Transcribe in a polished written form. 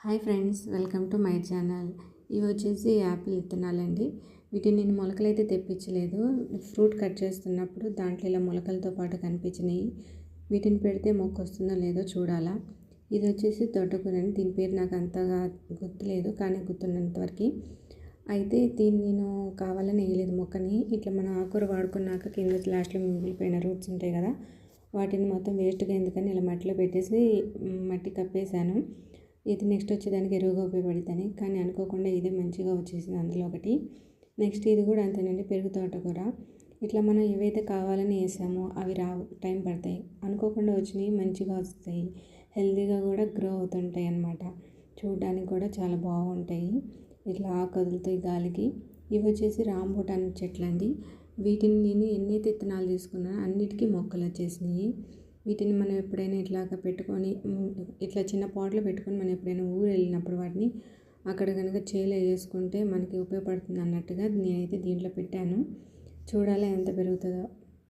Hi friends, welcome to my channel. ఇవి వచ్చేసి Apple విత్తనాలండి. వీటిని నేను మొలకలైతే తెప్పించలేదు. ఫ్రూట్ కట్ చేస్తున్నప్పుడు దాంట్లో ఇలా మొలకలతో పాటు కనిపించినాయి. వీటిని పెడితే మొక్క వస్తుందో లేదో చూడాలా. ఇది వచ్చేసి తోటకూర అండి. దీని పేరు నాకు అంతగా గుర్తులేదు, కానీ గుర్తున్నంతవరకు అయితే దీన్ని నేను కావాలని వేయలేదు మొక్కని. ఇట్లా మన ఆకుకూర వాడుకున్నాక కింద లాస్ట్లో మిగిలిపోయిన రూట్స్ ఉంటాయి కదా, వాటిని మొత్తం వేస్ట్గా ఎందుకని ఇలా మట్టిలో పెట్టేసి మట్టి కప్పేశాను. ఇది నెక్స్ట్ వచ్చేదానికి ఎరువుగా ఉపయోగపడుతుంది, కానీ అనుకోకుండా ఇదే మంచిగా వచ్చేసింది అందులో ఒకటి. నెక్స్ట్ ఇది కూడా అంతేనండి, పెరుగు తోటకూర. ఇట్లా మనం ఏవైతే కావాలని వేసామో అవి రావు, టైం పడతాయి. అనుకోకుండా వచ్చినవి మంచిగా వస్తాయి, హెల్తీగా కూడా గ్రో అవుతుంటాయి అన్నమాట. చూడడానికి కూడా చాలా బాగుంటాయి, ఇట్లా ఆకు కదులుతాయి గాలికి. ఇవి వచ్చేసి రాంబూటాన్ చెట్లు అండి. వీటిని నేను ఎన్నైతే విత్తనాలు తీసుకున్నానో అన్నిటికీ మొక్కలు వచ్చేసినాయి. వీటిని మనం ఎప్పుడైనా ఇట్లాగా పెట్టుకొని ఇట్లా చిన్న పాట్లో పెట్టుకొని మనం ఎప్పుడైనా ఊరు వెళ్ళినప్పుడు వాటిని అక్కడ కనుక చేలో వేసుకుంటే మనకి ఉపయోగపడుతుంది అన్నట్టుగా నేనైతే దీంట్లో పెట్టాను. చూడాలి ఎంత పెరుగుతుందో.